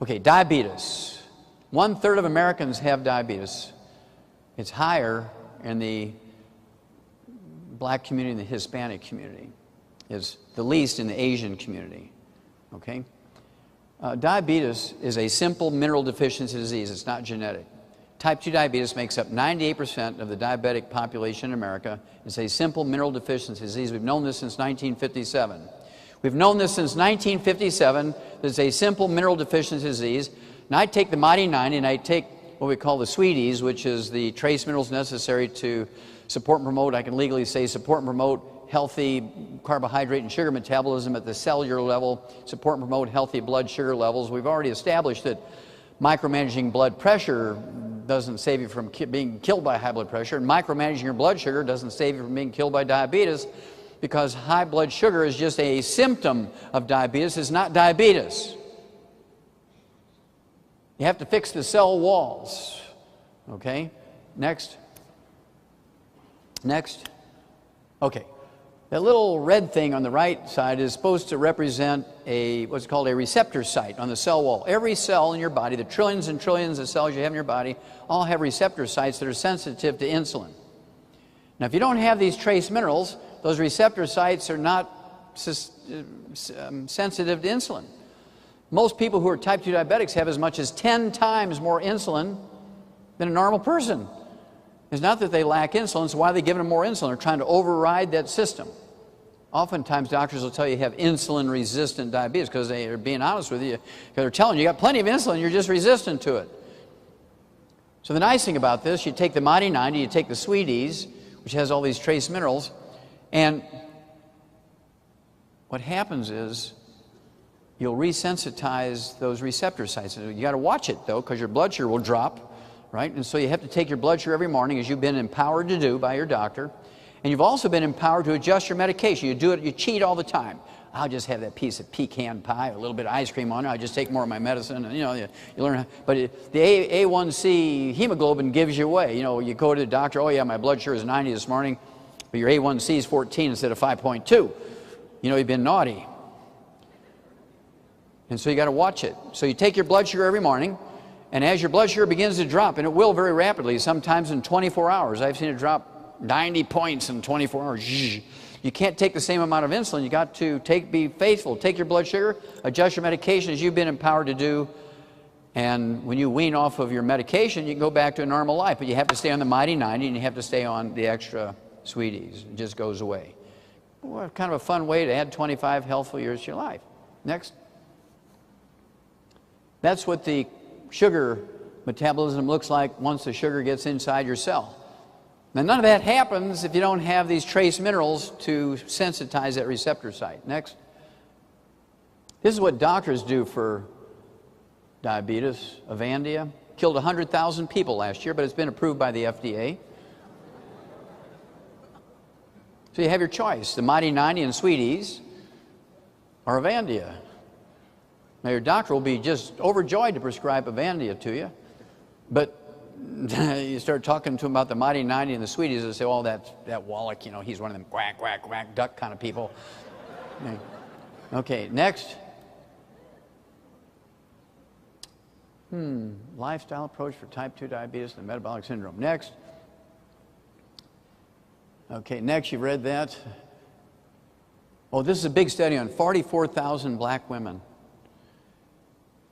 Okay, diabetes. 1/3 of Americans have diabetes. It's higher in the black community and the Hispanic community. It's the least in the Asian community. Okay? Diabetes is a simple mineral deficiency disease. It's not genetic. Type 2 diabetes makes up 98% of the diabetic population in America. It's a simple mineral deficiency disease. We've known this since 1957. We've known this since 1957. There's a simple mineral deficiency disease. And I take the Mighty 90 and I take what we call the sweeties, which is the trace minerals necessary to support and promote, I can legally say, support and promote healthy carbohydrate and sugar metabolism at the cellular level, support and promote healthy blood sugar levels. We've already established that micromanaging blood pressure doesn't save you from being killed by high blood pressure, and micromanaging your blood sugar doesn't save you from being killed by diabetes, because high blood sugar is just a symptom of diabetes. It's not diabetes. You have to fix the cell walls. Okay? Next. Next. Okay. That little red thing on the right side is supposed to represent what's called a receptor site on the cell wall. Every cell in your body, the trillions and trillions of cells you have in your body, all have receptor sites that are sensitive to insulin. Now, if you don't have these trace minerals, those receptor sites are not sensitive to insulin. Most people who are type 2 diabetics have as much as 10 times more insulin than a normal person. It's not that they lack insulin, so why are they giving them more insulin? They're trying to override that system. Oftentimes, doctors will tell you have insulin-resistant diabetes because they are being honest with you. Because they're telling you got plenty of insulin, you're just resistant to it. So the nice thing about this, you take the Mighty 90, you take the Sweeties, which has all these trace minerals, and what happens is you'll resensitize those receptor sites. You got to watch it, though, because your blood sugar will drop. Right? And so you have to take your blood sugar every morning, as you've been empowered to do by your doctor. And you've also been empowered to adjust your medication. You do it, you cheat all the time. I'll just have that piece of pecan pie, a little bit of ice cream on it. I just take more of my medicine. And, you learn. But the A1C hemoglobin gives you away. You go to the doctor, oh, yeah, my blood sugar is 90 this morning, but your A1C is 14 instead of 5.2. You've been naughty. And so you got to watch it. So you take your blood sugar every morning. And as your blood sugar begins to drop, and it will very rapidly, sometimes in 24 hours. I've seen it drop 90 points in 24 hours. You can't take the same amount of insulin. You got to be faithful. Take your blood sugar, adjust your medication as you've been empowered to do. And when you wean off of your medication, you can go back to a normal life. But you have to stay on the Mighty 90, and you have to stay on the extra Sweeties. It just goes away. Well, kind of a fun way to add 25 healthful years to your life. Next. That's what the sugar metabolism looks like once the sugar gets inside your cell. Now, none of that happens if you don't have these trace minerals to sensitize that receptor site. Next. This is what doctors do for diabetes. Avandia killed 100,000 people last year, but it's been approved by the FDA. So you have your choice, the Mighty 90 and Sweeties or Avandia. Now, your doctor will be just overjoyed to prescribe Avandia to you, but you start talking to him about the Mighty 90 and the Sweeties, and say, oh, that Wallach, he's one of them quack, quack, quack, duck kind of people. Okay, next. Lifestyle approach for type 2 diabetes and metabolic syndrome. Next. Okay, next, you've read that. Oh, this is a big study on 44,000 black women.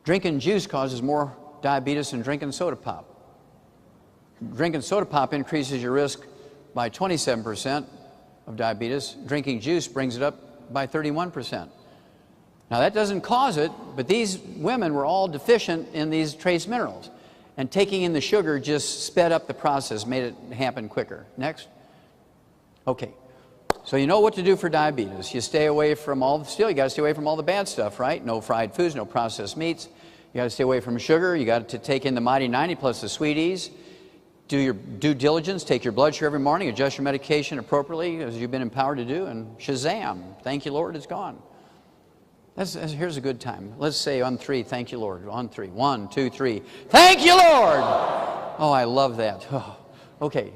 Drinking juice causes more diabetes than drinking soda pop. Drinking soda pop increases your risk by 27% of diabetes. Drinking juice brings it up by 31%. Now, that doesn't cause it, but these women were all deficient in these trace minerals. And taking in the sugar just sped up the process, made it happen quicker. Next. Okay. So you know what to do for diabetes. You stay away from you got to stay away from all the bad stuff, right? No fried foods, no processed meats. You got to stay away from sugar. You got to take in the Mighty 90 plus the Sweeties. Do your due diligence. Take your blood sugar every morning. Adjust your medication appropriately as you've been empowered to do. And shazam, thank you, Lord, it's gone. Here's a good time. Let's say on 3, thank you, Lord. On 3. 1, 2, 3. Thank you, Lord! Oh, I love that. Oh, okay.